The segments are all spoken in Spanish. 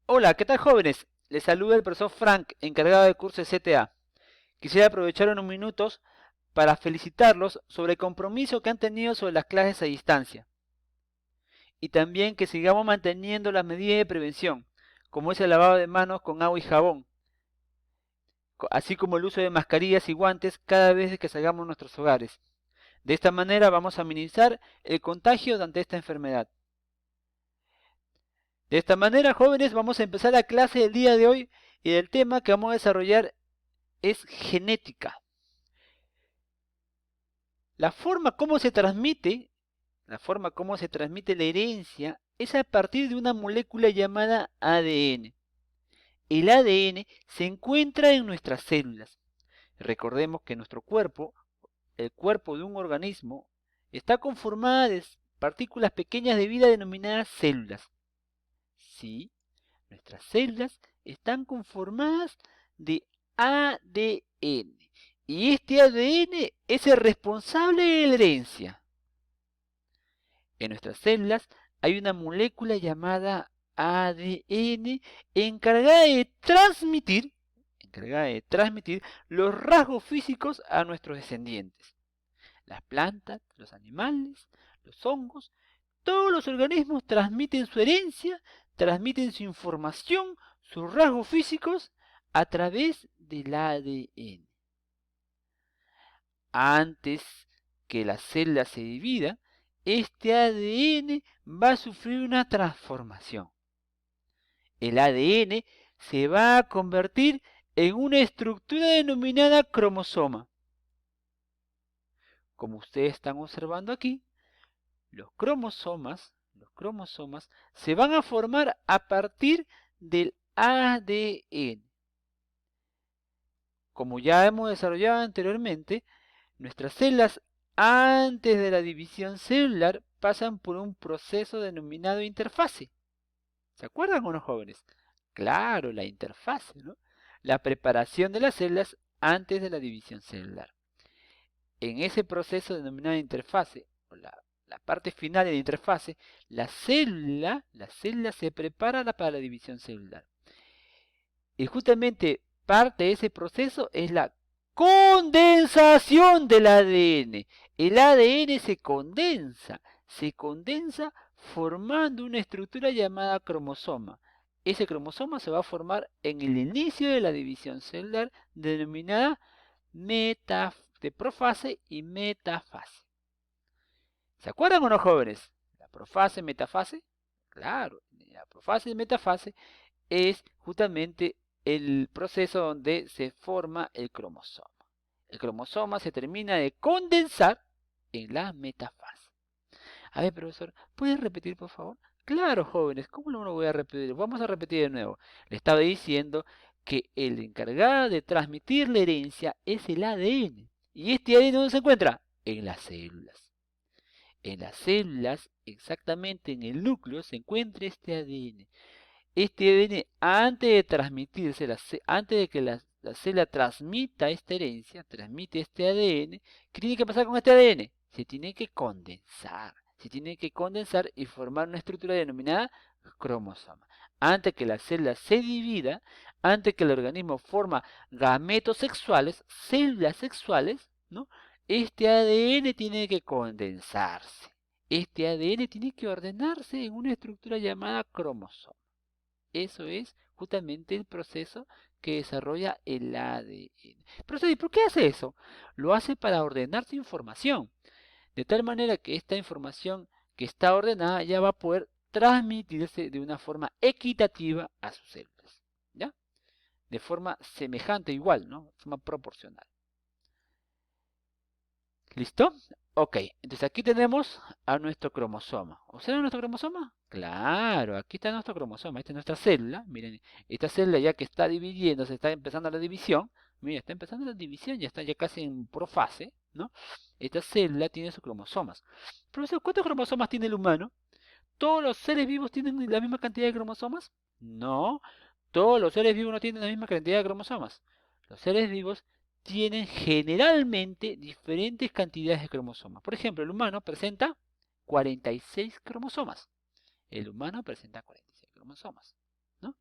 Hola, ¿qué tal jóvenes? Les saluda el profesor Frank, encargado del curso de CTA. Quisiera aprovechar unos minutos para felicitarlos sobre el compromiso que han tenido sobre las clases a distancia. Y también que sigamos manteniendo las medidas de prevención, como es el lavado de manos con agua y jabón, así como el uso de mascarillas y guantes cada vez que salgamos de nuestros hogares. De esta manera vamos a minimizar el contagio ante esta enfermedad. De esta manera, jóvenes, vamos a empezar la clase del día de hoy y el tema que vamos a desarrollar es genética. La forma como se transmite, la herencia es a partir de una molécula llamada ADN. El ADN se encuentra en nuestras células. Recordemos que nuestro cuerpo, el cuerpo de un organismo, está conformado de partículas pequeñas de vida denominadas células. Sí, nuestras células están conformadas de ADN. Y este ADN es el responsable de la herencia. En nuestras células hay una molécula llamada ADN encargada de transmitir los rasgos físicos a nuestros descendientes. Las plantas, los animales, los hongos, todos los organismos transmiten su herencia, transmiten su información, sus rasgos físicos a través del ADN. Antes que la célula se divida, este ADN va a sufrir una transformación. El ADN se va a convertir en una estructura denominada cromosoma. Como ustedes están observando aquí, los cromosomas se van a formar a partir del ADN. Como ya hemos desarrollado anteriormente, nuestras células antes de la división celular pasan por un proceso denominado interfase. ¿Se acuerdan o no, jóvenes? Claro, la interfase, ¿no? La preparación de las células antes de la división celular. En ese proceso denominado interfase, o la parte final de la interfase, la célula se prepara para la división celular. Y justamente parte de ese proceso es la condensación del ADN. El ADN se condensa formando una estructura llamada cromosoma. Ese cromosoma se va a formar en el inicio de la división celular denominada de profase y metafase. ¿Se acuerdan o no, jóvenes? La profase, metafase. Claro, la profase y metafase es justamente el proceso donde se forma el cromosoma. El cromosoma se termina de condensar en la metafase. A ver, profesor, ¿puedes repetir, por favor? Claro, jóvenes, ¿cómo no lo voy a repetir? Vamos a repetir de nuevo. Le estaba diciendo que el encargado de transmitir la herencia es el ADN. ¿Y este ADN dónde se encuentra? En las células. En las células, exactamente en el núcleo, se encuentra este ADN. Este ADN, antes de transmitirse, antes de que la célula transmita esta herencia, transmite este ADN, ¿qué tiene que pasar con este ADN? Se tiene que condensar. Se tiene que condensar y formar una estructura denominada cromosoma. Antes que la célula se divida, antes que el organismo forma gametos sexuales, células sexuales, ¿no? Este ADN tiene que condensarse. Este ADN tiene que ordenarse en una estructura llamada cromosoma. Eso es justamente el proceso que desarrolla el ADN. Profesor, ¿y por qué hace eso? Lo hace para ordenar su información, de tal manera que esta información que está ordenada ya va a poder transmitirse de una forma equitativa a sus células, ¿ya? De forma semejante, igual, ¿no? De forma proporcional. ¿Listo? Ok, entonces aquí tenemos a nuestro cromosoma. ¿Observan nuestro cromosoma? Claro, aquí está nuestro cromosoma. Esta es nuestra célula. Miren, esta célula ya que está dividiendo, se está empezando la división. Mira, está empezando la división, ya está ya casi en profase, ¿no? Esta célula tiene sus cromosomas. Profesor, ¿cuántos cromosomas tiene el humano? ¿Todos los seres vivos tienen la misma cantidad de cromosomas? No, todos los seres vivos no tienen la misma cantidad de cromosomas. Los seres vivos tienen generalmente diferentes cantidades de cromosomas. Por ejemplo, el humano presenta 46 cromosomas. El humano presenta 46 cromosomas. ¿no?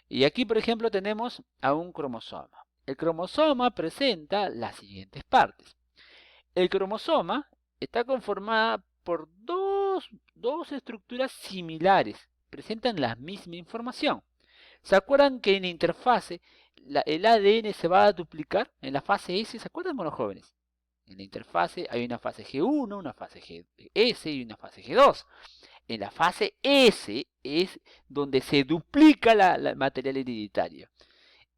Y aquí, por ejemplo, tenemos a un cromosoma. El cromosoma presenta las siguientes partes. El cromosoma está conformada por dos estructuras similares, presentan la misma información. ¿Se acuerdan que en la interfase el ADN se va a duplicar en la fase S? ¿Se acuerdan con los jóvenes? En la interfase hay una fase G1, una fase GS y una fase G2. En la fase S es donde se duplica el material hereditario.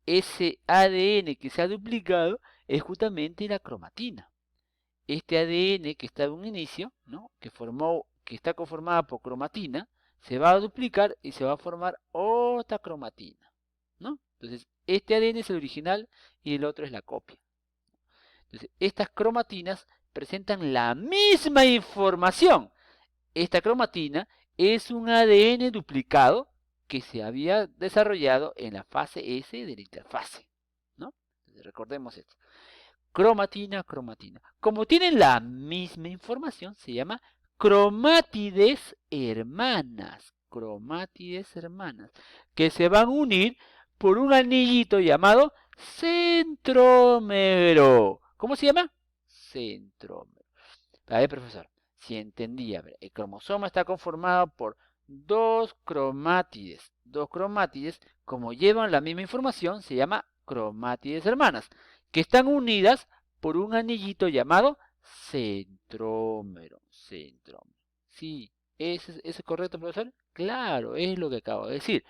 Ese ADN que se ha duplicado es justamente la cromatina. Este ADN que está en un inicio, ¿no? que está conformada por cromatina, se va a duplicar y se va a formar otra cromatina, ¿no? Entonces, este ADN es el original y el otro es la copia. Entonces, estas cromatinas presentan la misma información. Esta cromatina es un ADN duplicado que se había desarrollado en la fase S de la interfase, ¿no? Entonces, recordemos esto. Cromatina, cromatina. Como tienen la misma información, se llama cromátides hermanas. Cromátides hermanas. Que se van a unir por un anillito llamado centrómero. ¿Cómo se llama? Centrómero. A ver, profesor, si entendí. A ver, el cromosoma está conformado por dos cromátides. Dos cromátides, como llevan la misma información, se llama cromátides hermanas, que están unidas por un anillito llamado centrómero. Centrómero. Sí, ¿es correcto, profesor? Claro, es lo que acabo de decir.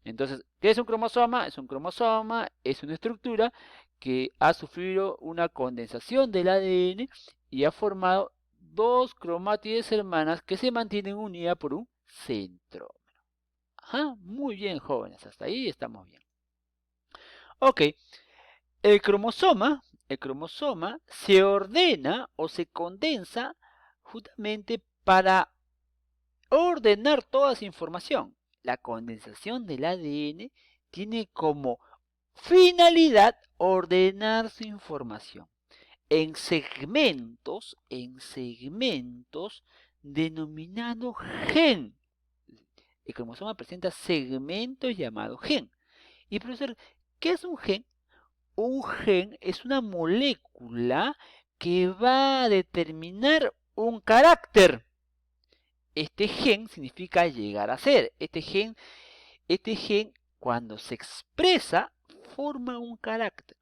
Entonces, ¿qué es un cromosoma? Es un cromosoma, es una estructura que ha sufrido una condensación del ADN y ha formado dos cromátides hermanas que se mantienen unidas por un centrómero. Ajá, muy bien, jóvenes, hasta ahí estamos bien. Ok, el cromosoma se ordena o se condensa justamente para ordenar toda esa información. La condensación del ADN tiene como finalidad ordenar su información en segmentos denominado gen. El cromosoma presenta segmentos llamados gen. Y profesor, ¿qué es un gen? Un gen es una molécula que va a determinar un carácter. Este gen significa llegar a ser. Este gen, cuando se expresa, forma un carácter.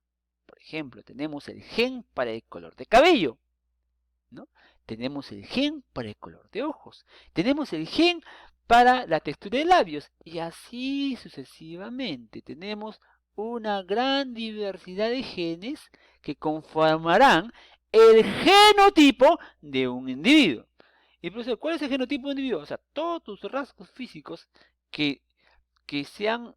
Por ejemplo, tenemos el gen para el color de cabello, ¿no? Tenemos el gen para el color de ojos. Tenemos el gen para la textura de labios. Y así sucesivamente. Tenemos una gran diversidad de genes que conformarán el genotipo de un individuo. Y profesor, ¿cuál es el genotipo de un individuo? O sea, todos tus rasgos físicos que se han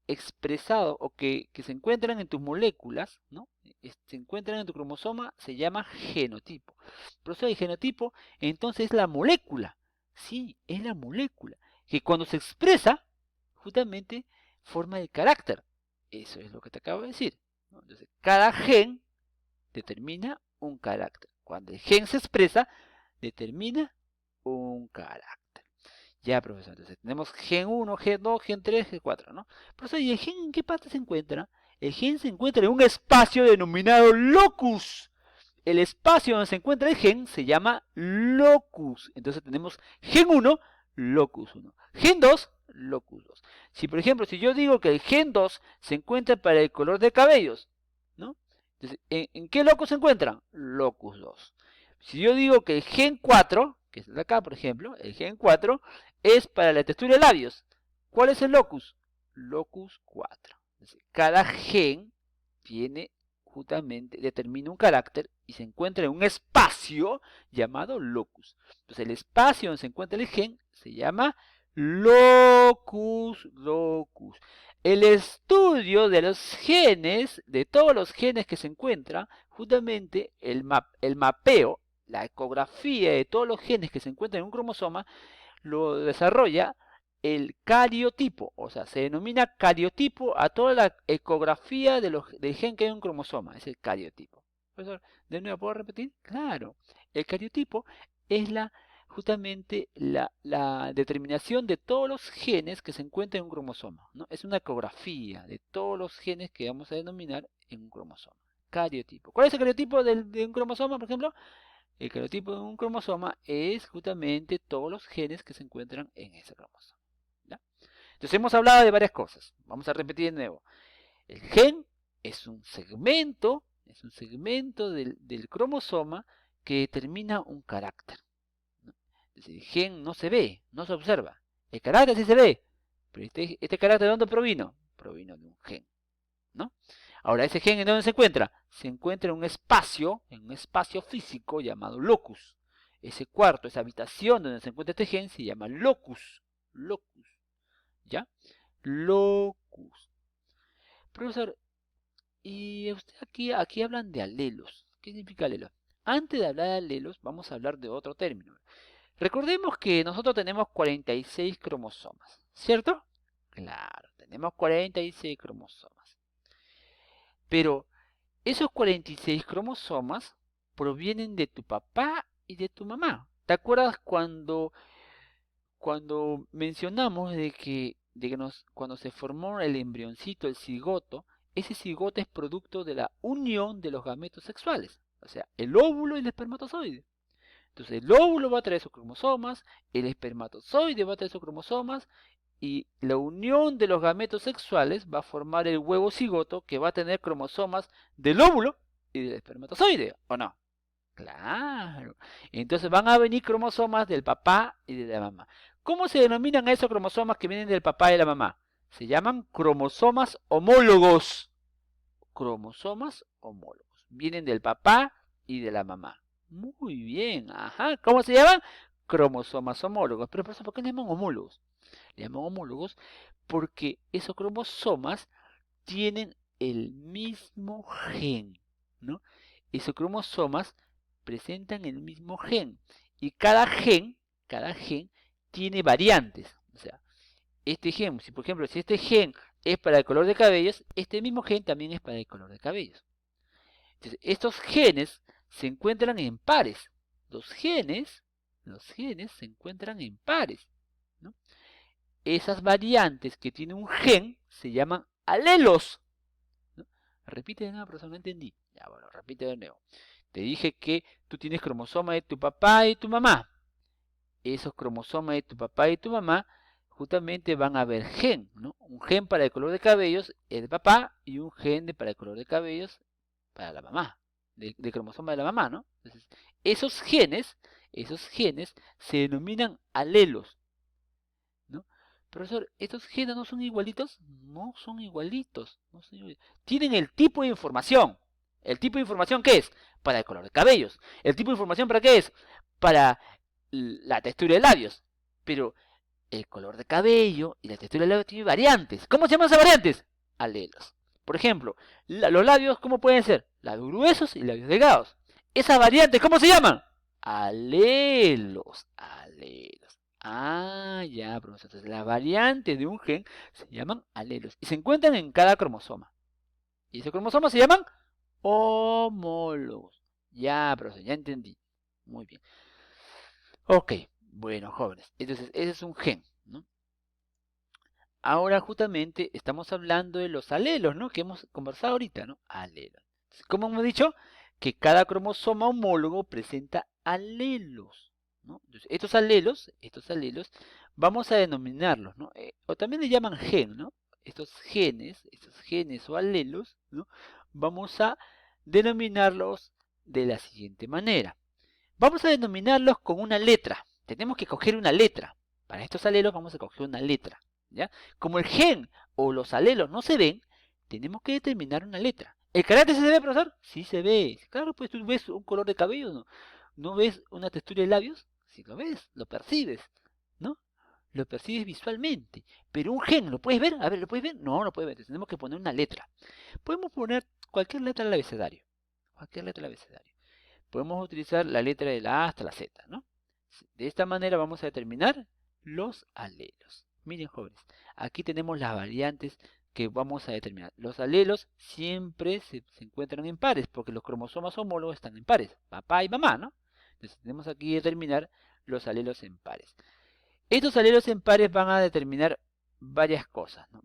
expresado o que se encuentran en tus moléculas, ¿no? Se encuentran en tu cromosoma, se llama genotipo. Profesor, el genotipo entonces es la molécula. Sí, es la molécula. Que cuando se expresa, justamente forma el carácter. Eso es lo que te acabo de decir, ¿no? Entonces, cada gen determina un carácter. Cuando el gen se expresa, determina un carácter. Ya, profesor, entonces tenemos gen 1, gen 2, gen 3, gen 4, ¿no? Profesor, ¿y el gen en qué parte se encuentra? El gen se encuentra en un espacio denominado locus. El espacio donde se encuentra el gen se llama locus. Entonces tenemos gen 1, locus 1. Gen 2, locus 2. Si, por ejemplo, si yo digo que el gen 2 se encuentra para el color de cabellos, ¿no? Entonces, ¿en qué locus se encuentra? Locus 2. Si yo digo que el gen 4, que es de acá, por ejemplo, el gen 4 es para la textura de labios. ¿Cuál es el locus? Locus 4. Entonces, cada gen tiene justamente, determina un carácter y se encuentra en un espacio llamado locus. Entonces, el espacio donde se encuentra el gen se llama locus. El estudio de los genes, de todos los genes que se encuentran, justamente el mapeo, la ecografía de todos los genes que se encuentran en un cromosoma, lo desarrolla el cariotipo, o sea, se denomina cariotipo a toda la ecografía del gen que hay en un cromosoma, es el cariotipo. Profesor, ¿de nuevo puedo repetir? Claro, el cariotipo es justamente la determinación de todos los genes que se encuentran en un cromosoma, ¿no? Es una ecografía de todos los genes que vamos a denominar en un cromosoma. Cariotipo. ¿Cuál es el cariotipo de un cromosoma, por ejemplo? El cariotipo de un cromosoma es justamente todos los genes que se encuentran en ese cromosoma, ¿ya? Entonces hemos hablado de varias cosas. Vamos a repetir de nuevo. El gen es un segmento del cromosoma que determina un carácter, ¿no? Entonces, el gen no se ve, no se observa. El carácter sí se ve, pero este carácter ¿de dónde provino? Provino de un gen, ¿no? Ahora, ¿ese gen en dónde se encuentra? Se encuentra en un espacio físico llamado locus. Ese cuarto, esa habitación donde se encuentra este gen se llama locus. Locus, ¿ya? Locus. Profesor, y usted aquí hablan de alelos. ¿Qué significa alelos? Antes de hablar de alelos, vamos a hablar de otro término. Recordemos que nosotros tenemos 46 cromosomas, ¿cierto? Claro, tenemos 46 cromosomas. Pero esos 46 cromosomas provienen de tu papá y de tu mamá. ¿Te acuerdas cuando mencionamos cuando se formó el embrioncito, el cigoto, ese cigoto es producto de la unión de los gametos sexuales, o sea, el óvulo y el espermatozoide. Entonces el óvulo va a traer sus cromosomas, el espermatozoide va a traer sus cromosomas, y la unión de los gametos sexuales va a formar el huevo cigoto que va a tener cromosomas del óvulo y del espermatozoide, ¿o no? Claro. Entonces van a venir cromosomas del papá y de la mamá. ¿Cómo se denominan a esos cromosomas que vienen del papá y de la mamá? Se llaman cromosomas homólogos. Cromosomas homólogos. Vienen del papá y de la mamá. Muy bien. Ajá. ¿Cómo se llaman? Cromosomas homólogos. Pero por eso, ¿por qué le llaman homólogos? Le llaman homólogos porque esos cromosomas tienen el mismo gen, ¿no? Esos cromosomas presentan el mismo gen y cada gen tiene variantes. O sea, este gen, si por ejemplo, si este gen es para el color de cabellos, este mismo gen también es para el color de cabellos. Entonces, estos genes se encuentran en pares. Los genes se encuentran en pares, ¿no? Esas variantes que tiene un gen se llaman alelos, ¿no? Repite de nuevo, profesor, no entendí. Ya, bueno, repite de nuevo. Te dije que tú tienes cromosomas de tu papá y tu mamá. Esos cromosomas de tu papá y tu mamá justamente van a ver gen, ¿no? Un gen para el color de cabellos el papá y un gen para el color de cabellos para la mamá, de cromosoma de la mamá, ¿no? Entonces, esos genes se denominan alelos, ¿no? Profesor, ¿estos genes no son igualitos? No son igualitos, no son igualitos. Tienen el tipo de información. ¿El tipo de información qué es? Para el color de cabellos. ¿El tipo de información para qué es? Para la textura de labios. Pero el color de cabello y la textura de labios tienen variantes. ¿Cómo se llaman esas variantes? Alelos. Por ejemplo, los labios, ¿cómo pueden ser? Labios gruesos y labios delgados. Esas variantes, ¿cómo se llaman? Alelos. Alelos. Ah, ya, profesor. Entonces, las variantes de un gen se llaman alelos y se encuentran en cada cromosoma. Y esos cromosomas se llaman homólogos. Ya, profesor, ya entendí. Muy bien. Ok, bueno, jóvenes. Entonces, ese es un gen, ¿no? Ahora justamente estamos hablando de los alelos, ¿no? Que hemos conversado ahorita, ¿no? Alelos. Como hemos dicho, que cada cromosoma homólogo presenta alelos, ¿no? Entonces, estos alelos, vamos a denominarlos, ¿no? O también le llaman gen, ¿no? Estos genes o alelos, ¿no? Vamos a denominarlos de la siguiente manera. Vamos a denominarlos con una letra. Tenemos que coger una letra. Para estos alelos vamos a coger una letra, ¿ya? Como el gen o los alelos no se ven, tenemos que determinar una letra. ¿El carácter se ve, profesor? Sí se ve. Claro, pues tú ves un color de cabello, ¿no? ¿No ves una textura de labios? Sí lo ves, lo percibes, ¿no? Lo percibes visualmente. Pero un gen, ¿lo puedes ver? A ver, ¿lo puedes ver? No, no puedes ver. Entonces, tenemos que poner una letra. Podemos poner cualquier letra del abecedario. Cualquier letra del abecedario. Podemos utilizar la letra de la A hasta la Z, ¿no? De esta manera vamos a determinar los alelos. Miren, jóvenes, aquí tenemos las variantes que vamos a determinar. Los alelos siempre se encuentran en pares, porque los cromosomas homólogos están en pares, papá y mamá, ¿no? Entonces tenemos aquí determinar los alelos en pares. Estos alelos en pares van a determinar varias cosas, ¿no?